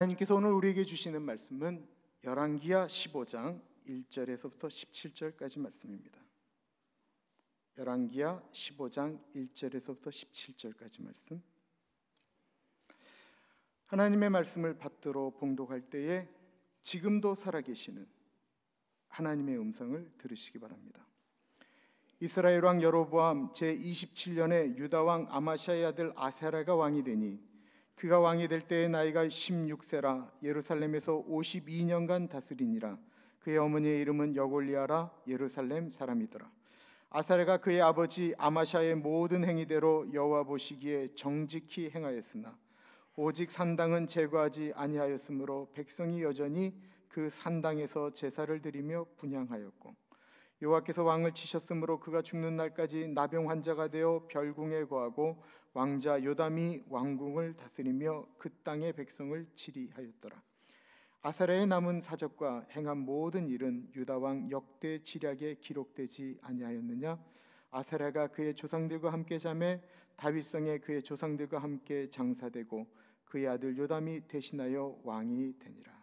하나님께서 오늘 우리에게 주시는 말씀은 열왕기하 15장 1절에서부터 17절까지 말씀입니다. 열왕기하 15장 1절에서부터 17절까지 말씀. 하나님의 말씀을 받들어 봉독할 때에 지금도 살아계시는 하나님의 음성을 들으시기 바랍니다. 이스라엘 왕 여로보암 제27년에 유다 왕 아마시아의 아들 아사랴가 왕이 되니 그가 왕이 될 때의 나이가 16세라 예루살렘에서 52년간 다스리니라. 그의 어머니의 이름은 여골리아라 예루살렘 사람이더라. 아사랴가 그의 아버지 아마시아의 모든 행위대로 여호와 보시기에 정직히 행하였으나 오직 산당은 제거하지 아니하였으므로 백성이 여전히 그 산당에서 제사를 드리며 분향하였고, 여호와께서 왕을 치셨으므로 그가 죽는 날까지 나병 환자가 되어 별궁에 거하고 왕자 요담이 왕궁을 다스리며 그 땅의 백성을 치리하였더라. 아사랴의 남은 사적과 행한 모든 일은 유다 왕 역대 지략에 기록되지 아니하였느냐? 아사랴가 그의 조상들과 함께 자매 다윗성에 그의 조상들과 함께 장사되고 그의 아들 요담이 대신하여 왕이 되니라.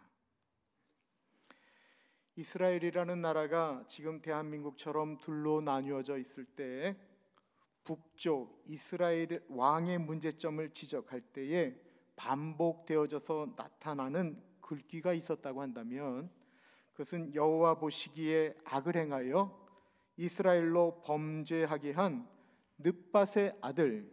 이스라엘이라는 나라가 지금 대한민국처럼 둘로 나뉘어져 있을 때에 북쪽 이스라엘 왕의 문제점을 지적할 때에 반복되어져서 나타나는 글귀가 있었다고 한다면, 그것은 여호와 보시기에 악을 행하여 이스라엘로 범죄하게 한 느밧의 아들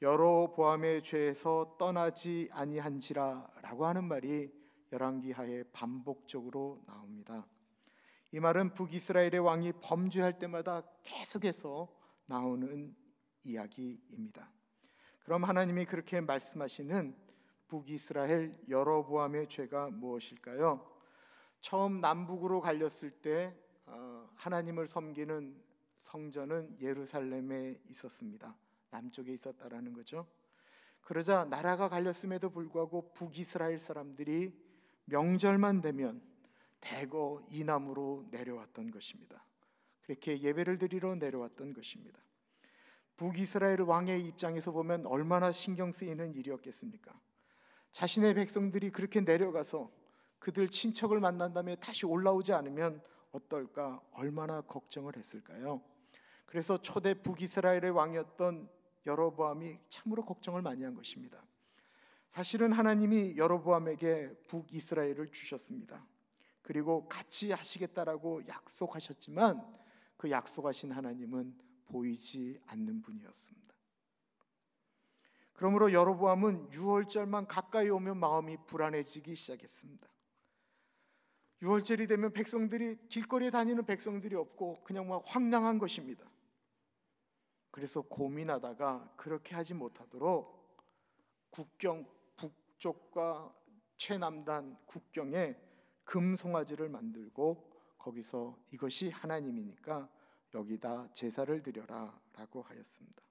여로보암의 죄에서 떠나지 아니한지라 라고 하는 말이 열왕기하에 반복적으로 나옵니다. 이 말은 북이스라엘의 왕이 범죄할 때마다 계속해서 나오는 이야기입니다. 그럼 하나님이 그렇게 말씀하시는 북이스라엘 여로보암의 죄가 무엇일까요? 처음 남북으로 갈렸을 때 하나님을 섬기는 성전은 예루살렘에 있었습니다. 남쪽에 있었다라는 거죠. 그러자 나라가 갈렸음에도 불구하고 북이스라엘 사람들이 명절만 되면 대거 이남으로 내려왔던 것입니다. 그렇게 예배를 드리러 내려왔던 것입니다. 북이스라엘 왕의 입장에서 보면 얼마나 신경 쓰이는 일이었겠습니까? 자신의 백성들이 그렇게 내려가서 그들 친척을 만난 다음에 다시 올라오지 않으면 어떨까 얼마나 걱정을 했을까요? 그래서 초대 북이스라엘의 왕이었던 여로보암이 참으로 걱정을 많이 한 것입니다. 사실은 하나님이 여로보암에게 북이스라엘을 주셨습니다. 그리고 같이 하시겠다라고 약속하셨지만 그 약속하신 하나님은 보이지 않는 분이었습니다. 그러므로 여로보암은 6월절만 가까이 오면 마음이 불안해지기 시작했습니다. 6월절이 되면 백성들이 길거리에 다니는 백성들이 없고 그냥 막 황량한 것입니다. 그래서 고민하다가 그렇게 하지 못하도록 국경 북쪽과 최남단 국경에 금송아지를 만들고 거기서 이것이 하나님이니까 여기다 제사를 드려라 라고 하였습니다.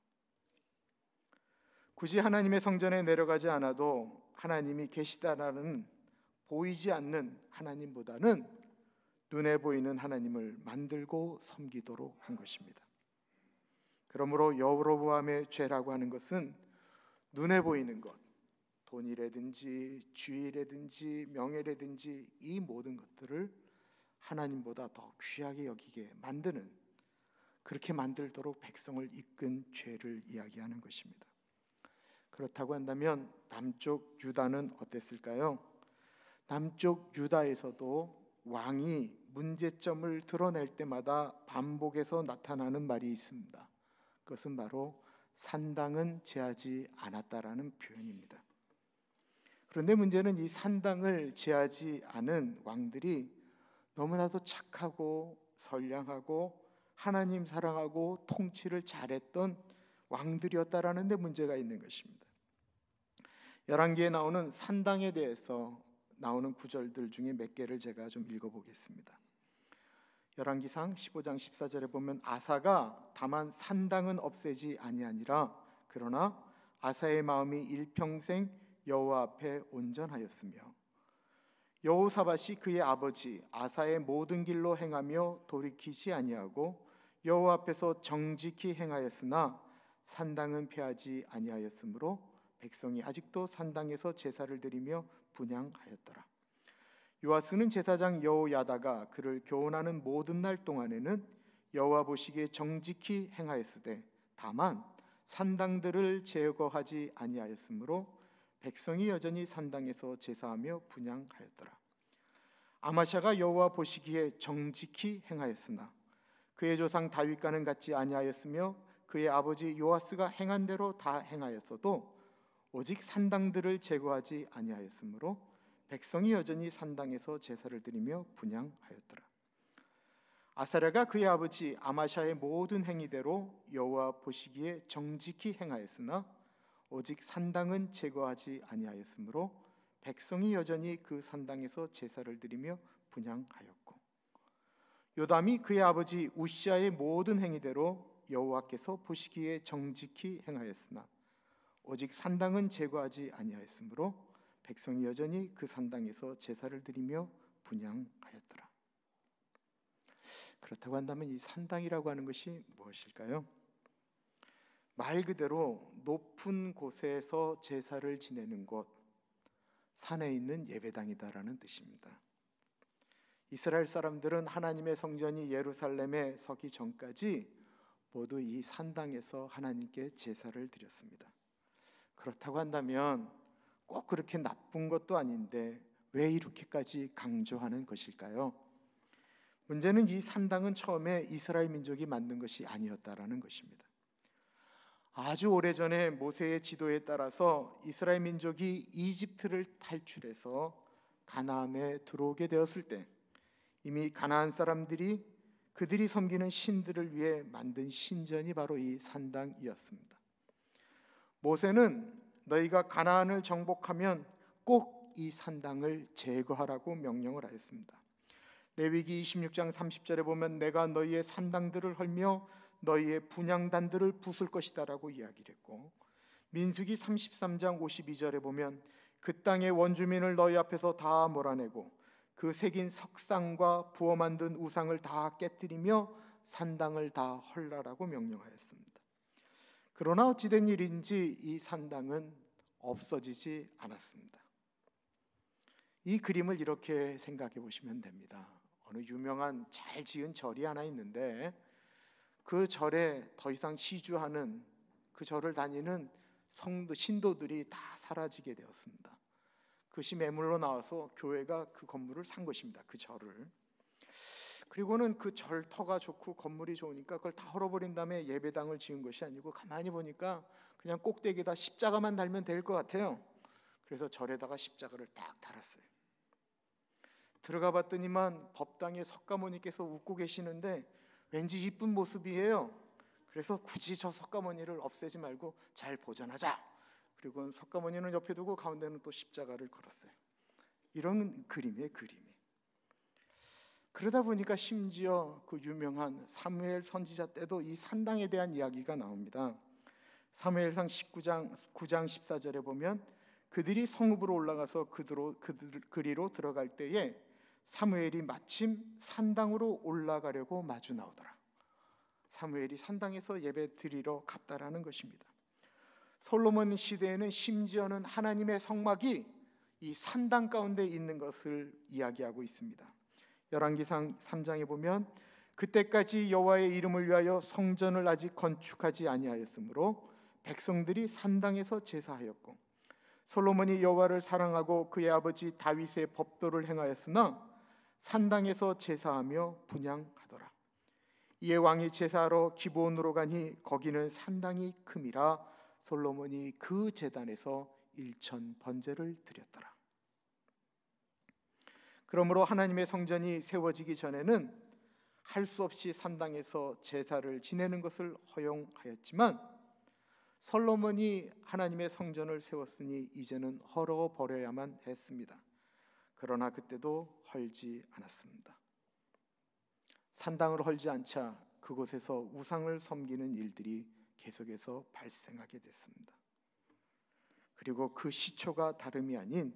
굳이 하나님의 성전에 내려가지 않아도 하나님이 계시다라는 보이지 않는 하나님보다는 눈에 보이는 하나님을 만들고 섬기도록 한 것입니다. 그러므로 여로보암의 죄라고 하는 것은 눈에 보이는 것, 돈이라든지 주의라든지 명예라든지 이 모든 것들을 하나님보다 더 귀하게 여기게 만드는, 그렇게 만들도록 백성을 이끈 죄를 이야기하는 것입니다. 그렇다고 한다면 남쪽 유다는 어땠을까요? 남쪽 유다에서도 왕이 문제점을 드러낼 때마다 반복해서 나타나는 말이 있습니다. 그것은 바로 산당은 제하지 않았다라는 표현입니다. 그런데 문제는 이 산당을 제하지 않은 왕들이 너무나도 착하고 선량하고 하나님 사랑하고 통치를 잘했던 왕들이었다라는 데 문제가 있는 것입니다. 열왕기에 나오는 산당에 대해서 나오는 구절들 중에 몇 개를 제가 좀 읽어보겠습니다. 열왕기상 15장 14절에 보면 아사가 다만 산당은 없애지 아니하니라. 그러나 아사의 마음이 일평생 여호와 앞에 온전하였으며 여호사밧이 그의 아버지 아사의 모든 길로 행하며 돌이키지 아니하고 여호와 앞에서 정직히 행하였으나 산당은 폐하지 아니하였으므로 백성이 아직도 산당에서 제사를 드리며 분향하였더라. 요아스는 제사장 여호야다가 그를 교훈하는 모든 날 동안에는 여호와 보시기에 정직히 행하였으되 다만 산당들을 제거하지 아니하였으므로 백성이 여전히 산당에서 제사하며 분향하였더라. 아마샤가 여호와 보시기에 정직히 행하였으나 그의 조상 다윗과는 같지 아니하였으며 그의 아버지 요아스가 행한 대로 다 행하였어도 오직 산당들을 제거하지 아니하였으므로 백성이 여전히 산당에서 제사를 드리며 분향하였더라. 아사랴가 그의 아버지 아마샤의 모든 행위대로 여호와 보시기에 정직히 행하였으나 오직 산당은 제거하지 아니하였으므로 백성이 여전히 그 산당에서 제사를 드리며 분향하였고, 요담이 그의 아버지 우시아의 모든 행위대로 여호와께서 보시기에 정직히 행하였으나 오직 산당은 제거하지 아니하였으므로 백성이 여전히 그 산당에서 제사를 드리며 분향하였더라. 그렇다고 한다면 이 산당이라고 하는 것이 무엇일까요? 말 그대로 높은 곳에서 제사를 지내는 곳, 산에 있는 예배당이다라는 뜻입니다. 이스라엘 사람들은 하나님의 성전이 예루살렘에 서기 전까지 모두 이 산당에서 하나님께 제사를 드렸습니다. 그렇다고 한다면 꼭 그렇게 나쁜 것도 아닌데 왜 이렇게까지 강조하는 것일까요? 문제는 이 산당은 처음에 이스라엘 민족이 만든 것이 아니었다라는 것입니다. 아주 오래전에 모세의 지도에 따라서 이스라엘 민족이 이집트를 탈출해서 가나안에 들어오게 되었을 때 이미 가나안 사람들이 그들이 섬기는 신들을 위해 만든 신전이 바로 이 산당이었습니다. 모세는 너희가 가나안을 정복하면 꼭 이 산당을 제거하라고 명령을 하였습니다. 레위기 26장 30절에 보면 내가 너희의 산당들을 헐며 너희의 분향단들을 부술 것이다 라고 이야기를 했고, 민수기 33장 52절에 보면 그 땅의 원주민을 너희 앞에서 다 몰아내고 그 새긴 석상과 부어 만든 우상을 다 깨뜨리며 산당을 다 헐라라고 명령하였습니다. 그러나 어찌된 일인지 이 산당은 없어지지 않았습니다. 이 그림을 이렇게 생각해 보시면 됩니다. 어느 유명한 잘 지은 절이 하나 있는데 그 절에 더 이상 시주하는, 그 절을 다니는 신도들이 다 사라지게 되었습니다. 그것이 매물로 나와서 교회가 그 건물을 산 것입니다. 그 절을. 그리고는 그 절터가 좋고 건물이 좋으니까 그걸 다 헐어버린 다음에 예배당을 지은 것이 아니고 가만히 보니까 그냥 꼭대기에다 십자가만 달면 될 것 같아요. 그래서 절에다가 십자가를 딱 달았어요. 들어가 봤더니만 법당에 석가모니께서 웃고 계시는데 왠지 이쁜 모습이에요. 그래서 굳이 저 석가모니를 없애지 말고 잘 보존하자. 그리고 석가모니는 옆에 두고 가운데는 또 십자가를 걸었어요. 이런 그림이에요, 그림이. 그러다 보니까 심지어 그 유명한 사무엘 선지자 때도 이 산당에 대한 이야기가 나옵니다. 사무엘상 9장 14절에 보면 그들이 성읍으로 올라가서 그리로 들어갈 때에 사무엘이 마침 산당으로 올라가려고 마주 나오더라. 사무엘이 산당에서 예배 드리러 갔다라는 것입니다. 솔로몬 시대에는 심지어는 하나님의 성막이 이 산당 가운데 있는 것을 이야기하고 있습니다. 열왕기상 3장에 보면 그때까지 여호와의 이름을 위하여 성전을 아직 건축하지 아니하였으므로 백성들이 산당에서 제사하였고 솔로몬이 여호와를 사랑하고 그의 아버지 다윗의 법도를 행하였으나 산당에서 제사하며 분향하더라. 이에 왕이 제사하러 기브온으로 가니 거기는 산당이 큼이라 솔로몬이 그 제단에서 1천 번제를 드렸더라. 그러므로 하나님의 성전이 세워지기 전에는 할 수 없이 산당에서 제사를 지내는 것을 허용하였지만 솔로몬이 하나님의 성전을 세웠으니 이제는 헐어버려야만 했습니다. 그러나 그때도 헐지 않았습니다. 산당을 헐지 않자 그곳에서 우상을 섬기는 일들이 계속해서 발생하게 됐습니다. 그리고 그 시초가 다름이 아닌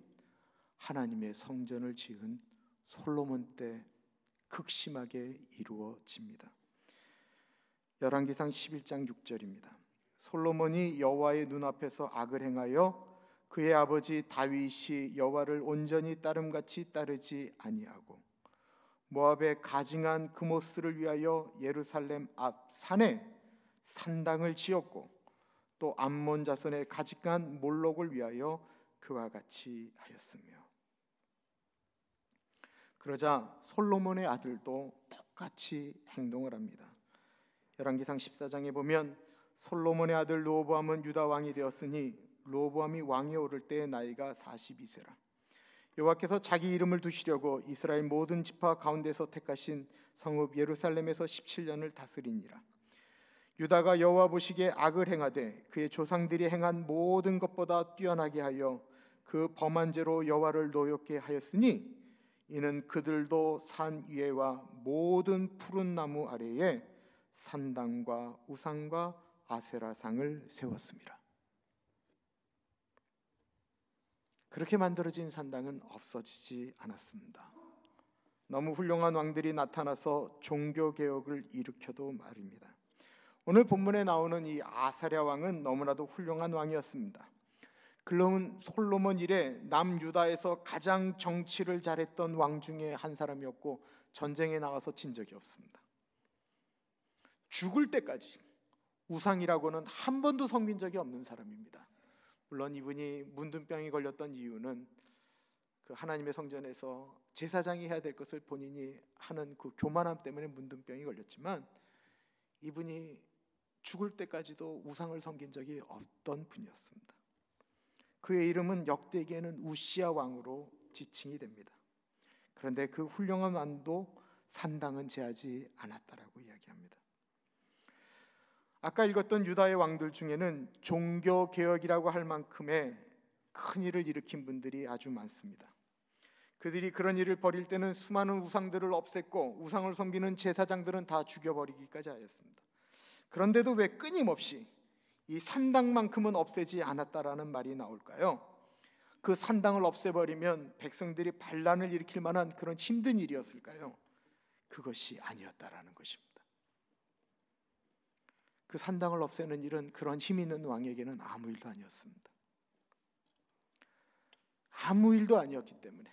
하나님의 성전을 지은 솔로몬 때 극심하게 이루어집니다. 열왕기상 11장 6절입니다. 솔로몬이 여호와의 눈앞에서 악을 행하여 그의 아버지 다윗이 여호와를 온전히 따름같이 따르지 아니하고 모압의 가증한 그모스를 위하여 예루살렘 앞 산에 산당을 지었고 또 암몬 자손의 가증한 몰록을 위하여 그와 같이 하였으며. 그러자 솔로몬의 아들도 똑같이 행동을 합니다. 열왕기상 14장에 보면 솔로몬의 아들 르호보암은 유다 왕이 되었으니 르호보암이 왕에 오를 때의 나이가 42세라. 여호와께서 자기 이름을 두시려고 이스라엘 모든 지파 가운데서 택하신 성읍 예루살렘에서 17년을 다스리니라. 유다가 여호와 보시기에 악을 행하되 그의 조상들이 행한 모든 것보다 뛰어나게 하여 그 범한 죄로 여호와를 노엽게 하였으니 이는 그들도 산 위에와 모든 푸른 나무 아래에 산당과 우상과 아세라상을 세웠습니다. 그렇게 만들어진 산당은 없어지지 않았습니다. 너무 훌륭한 왕들이 나타나서 종교개혁을 일으켜도 말입니다. 오늘 본문에 나오는 이 아사랴 왕은 너무나도 훌륭한 왕이었습니다. 그러면 솔로몬 이래 남유다에서 가장 정치를 잘했던 왕 중에 한 사람이었고 전쟁에 나가서 진 적이 없습니다. 죽을 때까지 우상이라고는 한 번도 섬긴 적이 없는 사람입니다. 물론 이분이 문둥병이 걸렸던 이유는 그 하나님의 성전에서 제사장이 해야 될 것을 본인이 하는 그 교만함 때문에 문둥병이 걸렸지만 이분이 죽을 때까지도 우상을 섬긴 적이 없던 분이었습니다. 그의 이름은 역대기에는 우시야 왕으로 지칭이 됩니다. 그런데 그 훌륭한 왕도 산당은 제하지 않았다라고 이야기합니다. 아까 읽었던 유다의 왕들 중에는 종교개혁이라고 할 만큼의 큰 일을 일으킨 분들이 아주 많습니다. 그들이 그런 일을 벌일 때는 수많은 우상들을 없앴고 우상을 섬기는 제사장들은 다 죽여버리기까지 하였습니다. 그런데도 왜 끊임없이 이 산당만큼은 없애지 않았다라는 말이 나올까요? 그 산당을 없애버리면 백성들이 반란을 일으킬 만한 그런 힘든 일이었을까요? 그것이 아니었다라는 것입니다. 그 산당을 없애는 일은 그런 힘 있는 왕에게는 아무 일도 아니었습니다. 아무 일도 아니었기 때문에,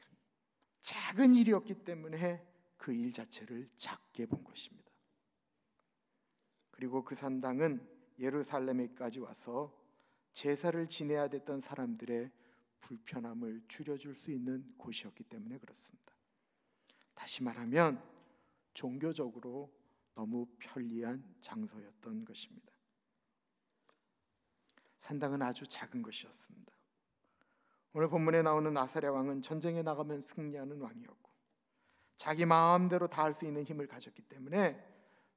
작은 일이었기 때문에 그 일 자체를 작게 본 것입니다. 그리고 그 산당은 예루살렘에까지 와서 제사를 지내야 됐던 사람들의 불편함을 줄여줄 수 있는 곳이었기 때문에 그렇습니다. 다시 말하면 종교적으로 너무 편리한 장소였던 것입니다. 산당은 아주 작은 것이었습니다. 오늘 본문에 나오는 아사랴 왕은 전쟁에 나가면 승리하는 왕이었고 자기 마음대로 다 할 수 있는 힘을 가졌기 때문에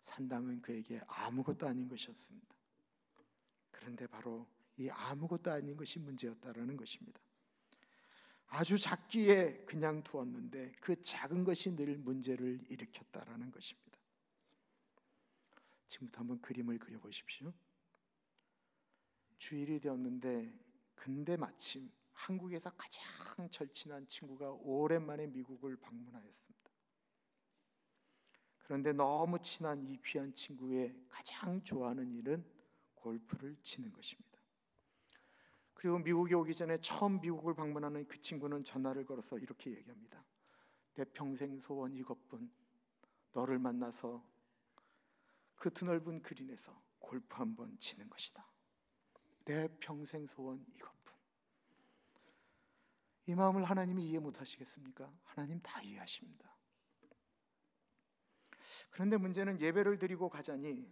산당은 그에게 아무것도 아닌 것이었습니다. 그런데 바로 이 아무것도 아닌 것이 문제였다라는 것입니다. 아주 작기에 그냥 두었는데 그 작은 것이 늘 문제를 일으켰다라는 것입니다. 지금부터 한번 그림을 그려보십시오. 주일이 되었는데 근데 마침 한국에서 가장 절친한 친구가 오랜만에 미국을 방문하였습니다. 그런데 너무 친한 이 귀한 친구의 가장 좋아하는 일은 골프를 치는 것입니다. 그리고 미국에 오기 전에 처음 미국을 방문하는 그 친구는 전화를 걸어서 이렇게 얘기합니다. 내 평생 소원 이것뿐. 너를 만나서 그 드넓은 그린에서 골프 한번 치는 것이다. 내 평생 소원 이것뿐. 이 마음을 하나님이 이해 못하시겠습니까? 하나님 다 이해하십니다. 그런데 문제는 예배를 드리고 가자니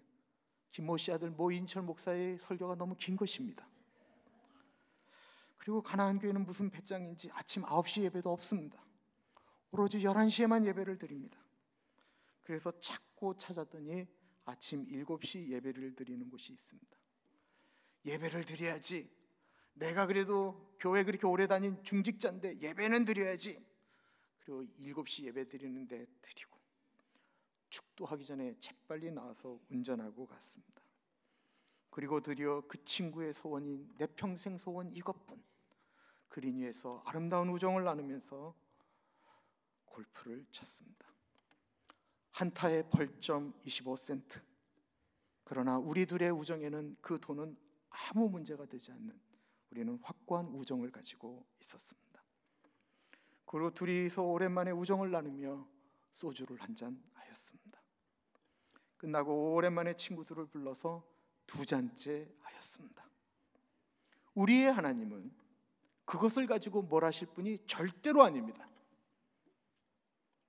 김모 씨 아들 모인철 목사의 설교가 너무 긴 것입니다. 그리고 가나안 교회는 무슨 배짱인지 아침 9시 예배도 없습니다. 오로지 11시에만 예배를 드립니다. 그래서 찾고 찾았더니 아침 7시 예배를 드리는 곳이 있습니다. 예배를 드려야지. 내가 그래도 교회 그렇게 오래 다닌 중직자인데 예배는 드려야지. 그리고 7시 예배 드리는데 드리고 축도하기 전에 재빨리 나와서 운전하고 갔습니다. 그리고 드디어 그 친구의 소원인 내 평생 소원 이것뿐. 그린 위에서 아름다운 우정을 나누면서 골프를 쳤습니다. 한타에 벌점 25센트. 그러나 우리 둘의 우정에는 그 돈은 아무 문제가 되지 않는 우리는 확고한 우정을 가지고 있었습니다. 그리고 둘이서 오랜만에 우정을 나누며 소주를 한잔 하였습니다. 끝나고 오랜만에 친구들을 불러서 2잔째 하였습니다. 우리의 하나님은 그것을 가지고 뭘 하실 분이 절대로 아닙니다.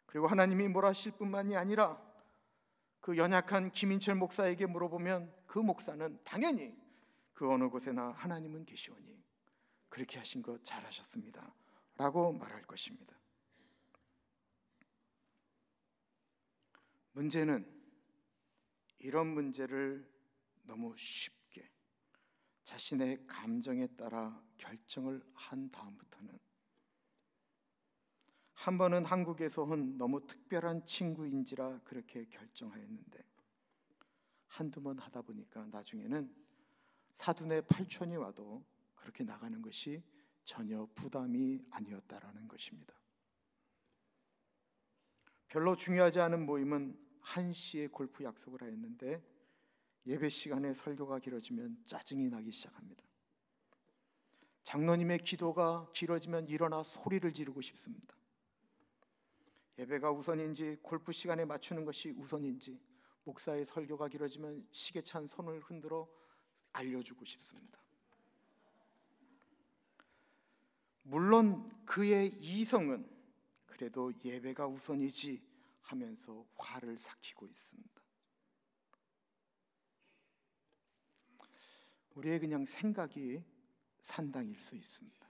그리고 하나님이 뭘 하실 뿐만이 아니라 그 연약한 김인철 목사에게 물어보면 그 목사는 당연히 그 어느 곳에나 하나님은 계시오니 그렇게 하신 거 잘하셨습니다 라고 말할 것입니다. 문제는 이런 문제를 너무 쉽게 자신의 감정에 따라 결정을 한 다음부터는, 한 번은 한국에서 온 너무 특별한 친구인지라 그렇게 결정하였는데 한두 번 하다 보니까 나중에는 사돈의 팔촌이 와도 그렇게 나가는 것이 전혀 부담이 아니었다라는 것입니다. 별로 중요하지 않은 모임은 1시에 골프 약속을 하였는데 예배 시간에 설교가 길어지면 짜증이 나기 시작합니다. 장로님의 기도가 길어지면 일어나 소리를 지르고 싶습니다. 예배가 우선인지 골프 시간에 맞추는 것이 우선인지 목사의 설교가 길어지면 시계 찬 손을 흔들어 알려주고 싶습니다. 물론 그의 이성은 그래도 예배가 우선이지 하면서 화를 삭히고 있습니다. 우리의 그냥 생각이 산당일 수 있습니다.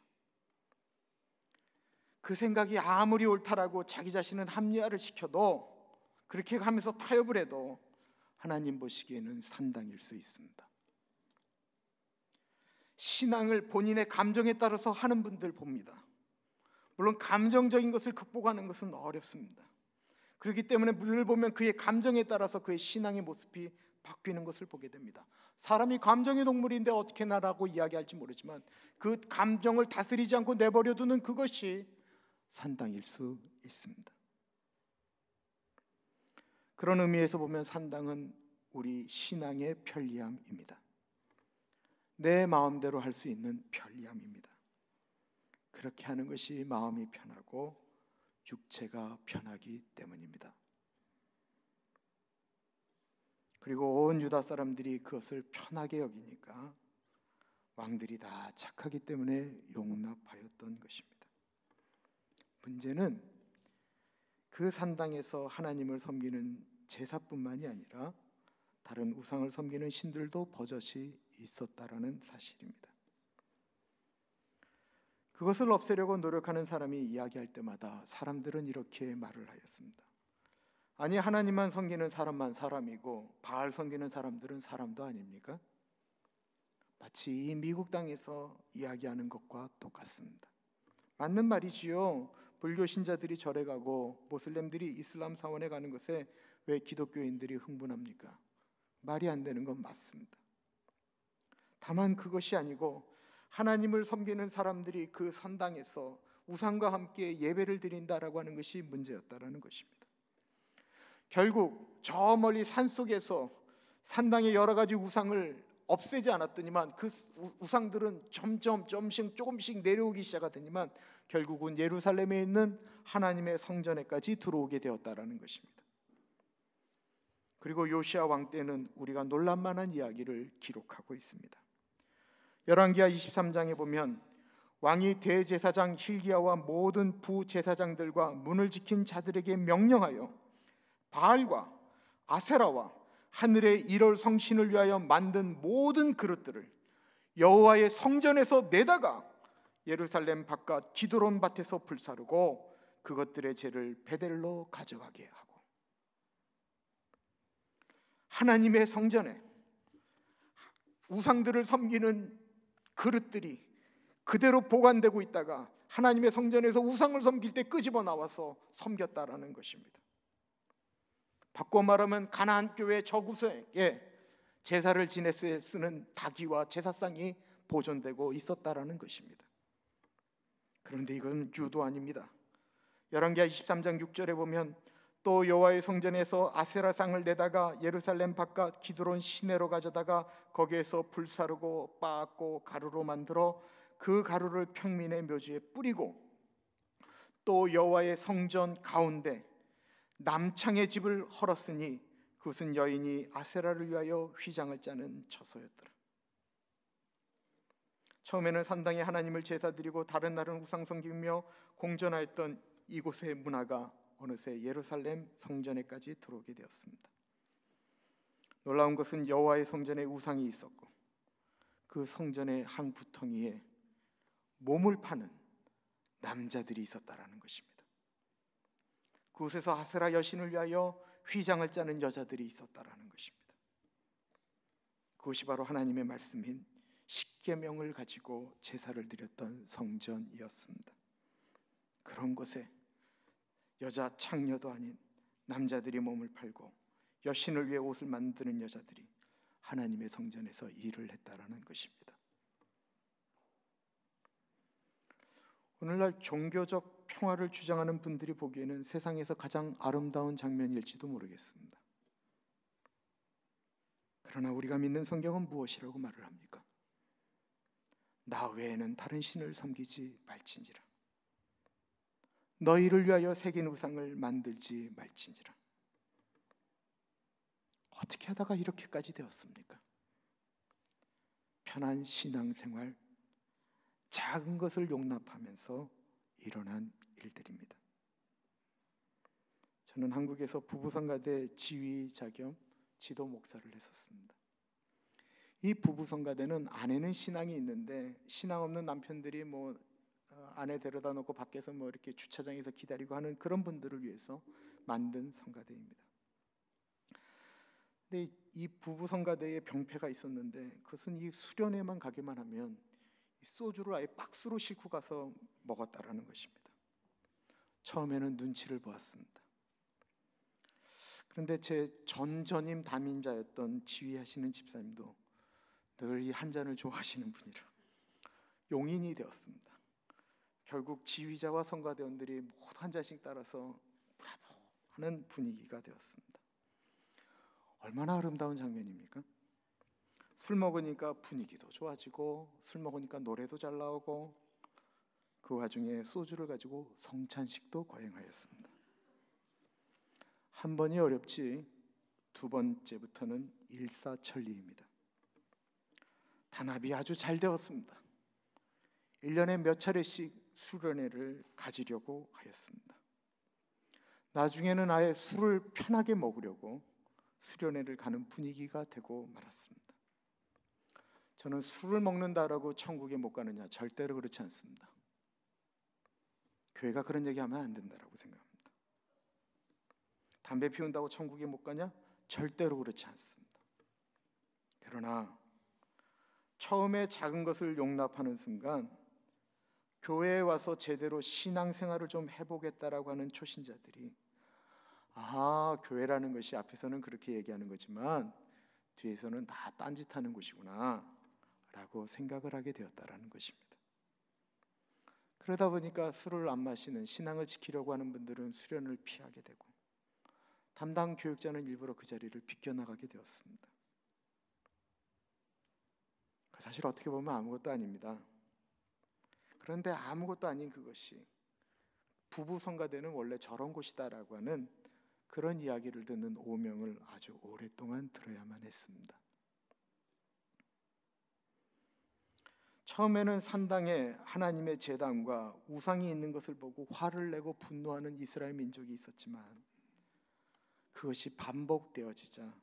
그 생각이 아무리 옳다라고 자기 자신은 합리화를 시켜도, 그렇게 하면서 타협을 해도 하나님 보시기에는 산당일 수 있습니다. 신앙을 본인의 감정에 따라서 하는 분들 봅니다. 물론 감정적인 것을 극복하는 것은 어렵습니다. 그렇기 때문에 늘 보면 그의 감정에 따라서 그의 신앙의 모습이 바뀌는 것을 보게 됩니다. 사람이 감정의 동물인데 어떻게 나라고 이야기할지 모르지만 그 감정을 다스리지 않고 내버려두는 그것이 산당일 수 있습니다. 그런 의미에서 보면 산당은 우리 신앙의 편리함입니다. 내 마음대로 할 수 있는 편리함입니다. 그렇게 하는 것이 마음이 편하고 육체가 편하기 때문입니다. 그리고 온 유다 사람들이 그것을 편하게 여기니까 왕들이 다 착하기 때문에 용납하였던 것입니다. 문제는 그 산당에서 하나님을 섬기는 제사뿐만이 아니라 다른 우상을 섬기는 신들도 버젓이 있었다라는 사실입니다. 그것을 없애려고 노력하는 사람이 이야기할 때마다 사람들은 이렇게 말을 하였습니다. 아니, 하나님만 섬기는 사람만 사람이고 바알 섬기는 사람들은 사람도 아닙니까? 마치 이 미국 땅에서 이야기하는 것과 똑같습니다. 맞는 말이지요. 불교 신자들이 절에 가고 모슬렘들이 이슬람 사원에 가는 것에 왜 기독교인들이 흥분합니까? 말이 안 되는 건 맞습니다. 다만 그것이 아니고 하나님을 섬기는 사람들이 그 산당에서 우상과 함께 예배를 드린다라고 하는 것이 문제였다라는 것입니다. 결국 저 멀리 산속에서 산당의 여러 가지 우상을 없애지 않았더니만 그 우상들은 조금씩 내려오기 시작하더니만 결국은 예루살렘에 있는 하나님의 성전에까지 들어오게 되었다라는 것입니다. 그리고 요시야 왕 때는 우리가 놀랄만한 이야기를 기록하고 있습니다. 열왕기하 23장에 보면 왕이 대제사장 힐기야와 모든 부제사장들과 문을 지킨 자들에게 명령하여 바알과 아세라와 하늘의 일월 성신을 위하여 만든 모든 그릇들을 여호와의 성전에서 내다가 예루살렘 바깥 기드론 밭에서 불사르고 그것들의 죄를 베델로 가져가게 하고, 하나님의 성전에 우상들을 섬기는 그릇들이 그대로 보관되고 있다가 하나님의 성전에서 우상을 섬길 때 끄집어 나와서 섬겼다라는 것입니다. 바꿔 말하면 가나안 교회 저구석에 제사를 지냈을 때 쓰는 닭이와 제사상이 보존되고 있었다라는 것입니다. 그런데 이건 유도 아닙니다. 열왕기하 23장 6절에 보면 또 여호와의 성전에서 아세라상을 내다가 예루살렘 바깥 기드론 시내로 가져다가 거기에서 불사르고 빻고 가루로 만들어 그 가루를 평민의 묘지에 뿌리고, 또 여호와의 성전 가운데 남창의 집을 헐었으니 그것은 여인이 아세라를 위하여 휘장을 짜는 처소였더라. 처음에는 산당에 하나님을 제사드리고 다른 날은 우상 섬기며 공전하였던 이곳의 문화가 어느새 예루살렘 성전에까지 들어오게 되었습니다. 놀라운 것은 여호와의 성전에 우상이 있었고 그 성전의 한 구덩이에 몸을 파는 남자들이 있었다라는 것입니다. 그곳에서 아세라 여신을 위하여 휘장을 짜는 여자들이 있었다라는 것입니다. 그것이 바로 하나님의 말씀인 십계명을 가지고 제사를 드렸던 성전이었습니다. 그런 곳에 여자 창녀도 아닌 남자들이 몸을 팔고 여신을 위해 옷을 만드는 여자들이 하나님의 성전에서 일을 했다라는 것입니다. 오늘날 종교적 평화를 주장하는 분들이 보기에는 세상에서 가장 아름다운 장면일지도 모르겠습니다. 그러나 우리가 믿는 성경은 무엇이라고 말을 합니까? 나 외에는 다른 신을 섬기지 말지니라. 너희를 위하여 새긴 우상을 만들지 말지니라. 어떻게 하다가 이렇게까지 되었습니까? 편한 신앙생활, 작은 것을 용납하면서 일어난 일들입니다. 저는 한국에서 부부성가대 지휘자 겸 지도 목사를 했었습니다. 이 부부성가대는 아내는 신앙이 있는데 신앙 없는 남편들이 아내 데려다 놓고 밖에서 이렇게 주차장에서 기다리고 하는 그런 분들을 위해서 만든 성가대입니다. 근데 이 부부 성가대에 병폐가 있었는데 그것은 이 수련회만 가기만 하면 이 소주를 아예 박스로 싣고 가서 먹었다라는 것입니다. 처음에는 눈치를 보았습니다. 그런데 제 전전임 담임자였던 지휘하시는 집사님도 늘 이 한 잔을 좋아하시는 분이라 용인이 되었습니다. 결국 지휘자와 성가대원들이 모두 한 잔씩 따라서 브라보 하는 분위기가 되었습니다. 얼마나 아름다운 장면입니까? 술 먹으니까 분위기도 좋아지고 술 먹으니까 노래도 잘 나오고 그 와중에 소주를 가지고 성찬식도 거행하였습니다. 한 번이 어렵지 두 번째부터는 일사천리입니다. 단합이 아주 잘 되었습니다. 1년에 몇 차례씩 수련회를 가지려고 하였습니다. 나중에는 아예 술을 편하게 먹으려고 수련회를 가는 분위기가 되고 말았습니다. 저는 술을 먹는다라고 천국에 못 가느냐? 절대로 그렇지 않습니다. 교회가 그런 얘기하면 안 된다라고 생각합니다. 담배 피운다고 천국에 못 가냐? 절대로 그렇지 않습니다. 그러나 처음에 작은 것을 용납하는 순간 교회에 와서 제대로 신앙생활을 좀 해보겠다라고 하는 초신자들이 교회라는 것이 앞에서는 그렇게 얘기하는 거지만 뒤에서는 다 딴짓하는 곳이구나 라고 생각을 하게 되었다라는 것입니다. 그러다 보니까 술을 안 마시는 신앙을 지키려고 하는 분들은 수련을 피하게 되고 담당 교육자는 일부러 그 자리를 비껴나가게 되었습니다. 사실 어떻게 보면 아무것도 아닙니다. 그런데 아무것도 아닌 그것이 부부 성가대는 원래 저런 곳이다라고 하는 그런 이야기를 듣는 오명을 아주 오랫동안 들어야만 했습니다. 처음에는 산당에 하나님의 제단과 우상이 있는 것을 보고 화를 내고 분노하는 이스라엘 민족이 있었지만 그것이 반복되어지자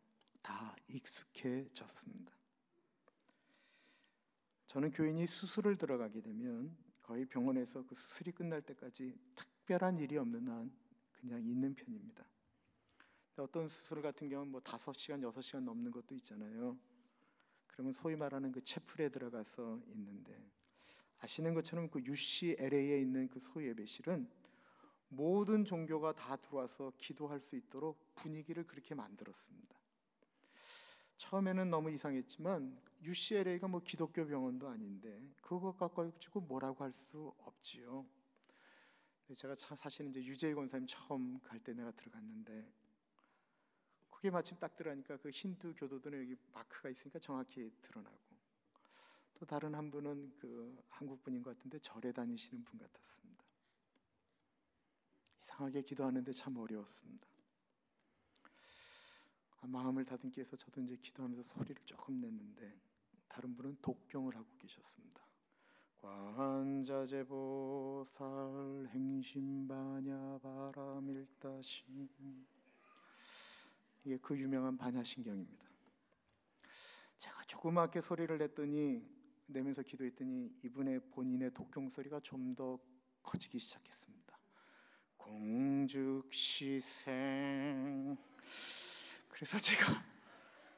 다 익숙해졌습니다. 저는 교인이 수술을 들어가게 되면 거의 병원에서 그 수술이 끝날 때까지 특별한 일이 없는 한 그냥 있는 편입니다. 어떤 수술 같은 경우는 5시간, 6시간 넘는 것도 있잖아요. 그러면 소위 말하는 그 채플에 들어가서 있는데 아시는 것처럼 그 UCLA에 있는 그 소예배실은 모든 종교가 다 들어와서 기도할 수 있도록 분위기를 그렇게 만들었습니다. 처음에는 너무 이상했지만 UCLA가 기독교 병원도 아닌데 그것 가지고 뭐라고 할 수 없지요. 제가 사실은 이제 유재희 권사님 처음 갈 때 내가 들어갔는데 그게 마침 딱 들어가니까 그 힌두 교도들은 여기 마크가 있으니까 정확히 드러나고, 또 다른 한 분은 그 한국 분인 것 같은데 절에 다니시는 분 같았습니다. 이상하게 기도하는데 참 어려웠습니다. 마음을 다듬기 위해서 저도 이제 기도하면서 소리를 조금 냈는데 다른 분은 독경을 하고 계셨습니다. 관자재보살 행심바냐 바라밀다심, 이게 그 유명한 반야신경입니다. 제가 조그맣게 소리를 내면서 기도했더니 이분의 본인의 독경 소리가 좀 더 커지기 시작했습니다. 공즉시생. 그래서 제가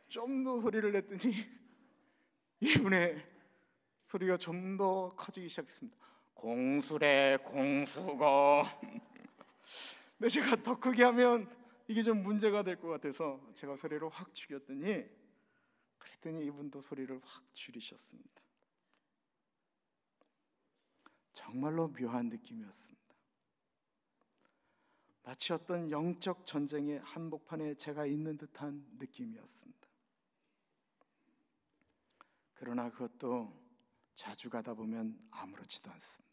좀 더 소리를 냈더니 이분의 소리가 좀 더 커지기 시작했습니다. 공수래 공수거. 근데 제가 더 크게 하면 이게 좀 문제가 될 것 같아서 제가 소리를 확 줄였더니, 그랬더니 이분도 소리를 확 줄이셨습니다. 정말로 묘한 느낌이었습니다. 마치 어떤 영적 전쟁의 한복판에 제가 있는 듯한 느낌이었습니다. 그러나 그것도 자주 가다 보면 아무렇지도 않습니다.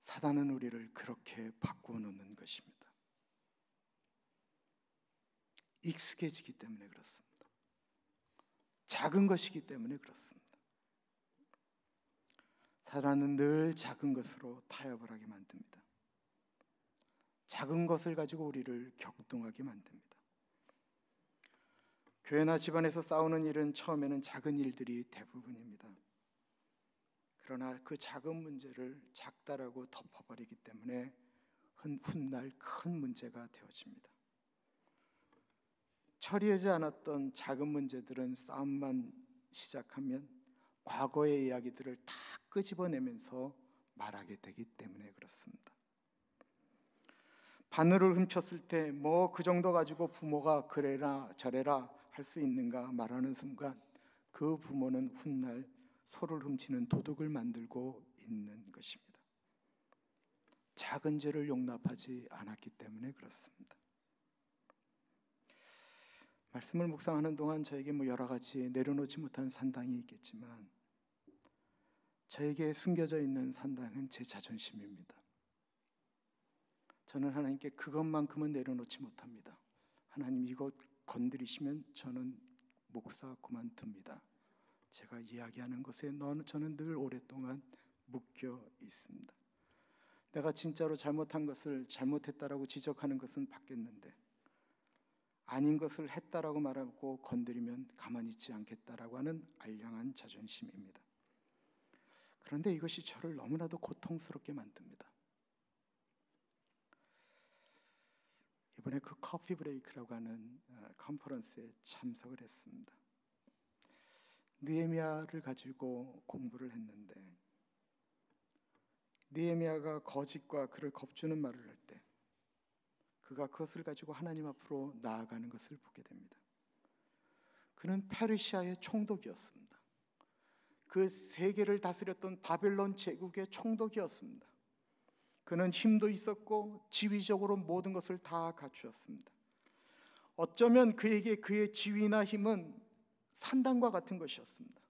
사단은 우리를 그렇게 바꾸어 놓는 것입니다. 익숙해지기 때문에 그렇습니다. 작은 것이기 때문에 그렇습니다. 사단은 늘 작은 것으로 타협을 하게 만듭니다. 작은 것을 가지고 우리를 격동하게 만듭니다. 교회나 집안에서 싸우는 일은 처음에는 작은 일들이 대부분입니다. 그러나 그 작은 문제를 작다라고 덮어버리기 때문에 훗날 큰 문제가 되어집니다. 처리하지 않았던 작은 문제들은 싸움만 시작하면 과거의 이야기들을 다 끄집어내면서 말하게 되기 때문에 그렇습니다. 바늘을 훔쳤을 때 뭐 그 정도 가지고 부모가 그래라 저래라 할 수 있는가 말하는 순간 그 부모는 훗날 소를 훔치는 도둑을 만들고 있는 것입니다. 작은 죄를 용납하지 않았기 때문에 그렇습니다. 말씀을 묵상하는 동안 저에게 여러 가지 내려놓지 못한 산당이 있겠지만, 저에게 숨겨져 있는 산당은 제 자존심입니다. 저는 하나님께 그것만큼은 내려놓지 못합니다. 하나님, 이것 건드리시면 저는 목사 그만둡니다. 제가 이야기하는 것에 저는 늘 오랫동안 묶여 있습니다. 내가 진짜로 잘못한 것을 잘못했다라고 지적하는 것은 받겠는데, 아닌 것을 했다라고 말하고 건드리면 가만히 있지 않겠다라고 하는 알량한 자존심입니다. 그런데 이것이 저를 너무나도 고통스럽게 만듭니다. 이번에 그 커피 브레이크라고 하는 컨퍼런스에 참석을 했습니다. 느헤미야를 가지고 공부를 했는데, 느헤미야가 거짓과 그를 겁주는 말을 할 때 그가 그것을 가지고 하나님 앞으로 나아가는 것을 보게 됩니다. 그는 페르시아의 총독이었습니다. 그 세계를 다스렸던 바벨론 제국의 총독이었습니다. 그는 힘도 있었고 지위적으로 모든 것을 다 갖추었습니다. 어쩌면 그에게 그의 지위나 힘은 산당과 같은 것이었습니다.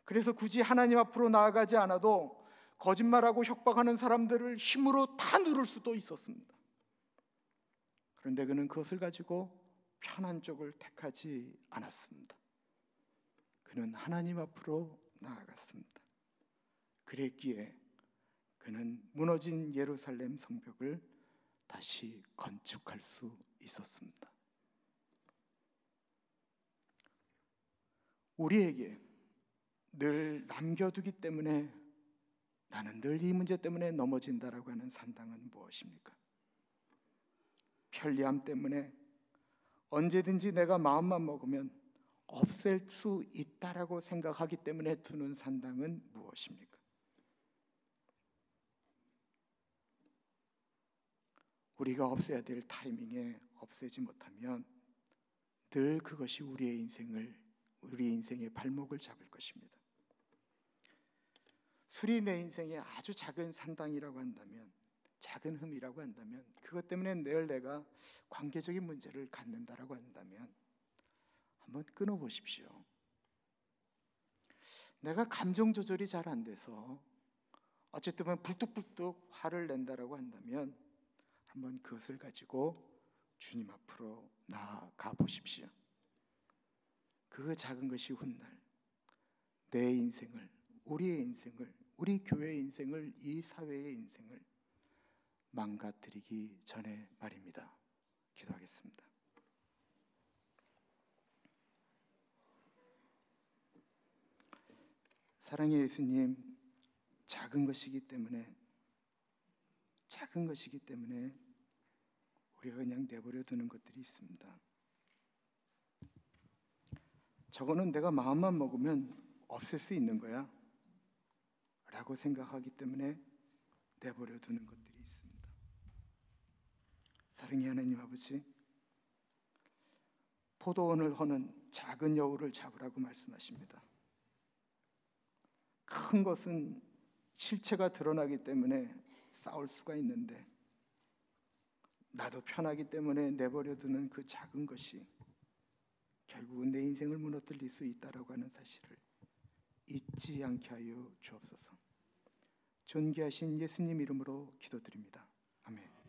그래서 굳이 하나님 앞으로 나아가지 않아도 거짓말하고 협박하는 사람들을 힘으로 다 누를 수도 있었습니다. 그런데 그는 그것을 가지고 편한 쪽을 택하지 않았습니다. 그는 하나님 앞으로 나아갔습니다. 그랬기에 그는 무너진 예루살렘 성벽을 다시 건축할 수 있었습니다. 우리에게 늘 남겨두기 때문에, 나는 늘 이 문제 때문에 넘어진다라고 하는 산당은 무엇입니까? 편리함 때문에 언제든지 내가 마음만 먹으면 없앨 수 있다라고 생각하기 때문에 두는 산당은 무엇입니까? 우리가 없애야 될 타이밍에 없애지 못하면 늘 그것이 우리 인생의 발목을 잡을 것입니다. 술이 내 인생의 아주 작은 산당이라고 한다면, 작은 흠이라고 한다면, 그것 때문에 늘 내가 관계적인 문제를 갖는다라고 한다면 한번 끊어보십시오. 내가 감정 조절이 잘 안 돼서 어쨌든 보면 불뚝불뚝 화를 낸다라고 한다면 한번 그것을 가지고 주님 앞으로 나아가 보십시오. 그 작은 것이 훗날 내 인생을, 우리의 인생을, 우리 교회의 인생을, 이 사회의 인생을 망가뜨리기 전에 말입니다. 기도하겠습니다. 사랑의 예수님, 작은 것이기 때문에 우리가 그냥 내버려 두는 것들이 있습니다. 저거는 내가 마음만 먹으면 없앨 수 있는 거야 라고 생각하기 때문에 내버려 두는 것들이 있습니다. 사랑의 하나님 아버지, 포도원을 허는 작은 여우를 잡으라고 말씀하십니다. 큰 것은 실체가 드러나기 때문에 싸울 수가 있는데, 나도 편하기 때문에 내버려 두는 그 작은 것이 결국은 내 인생을 무너뜨릴 수 있다라고 하는 사실을 잊지 않게 하여 주옵소서. 존귀하신 예수님 이름으로 기도드립니다. 아멘.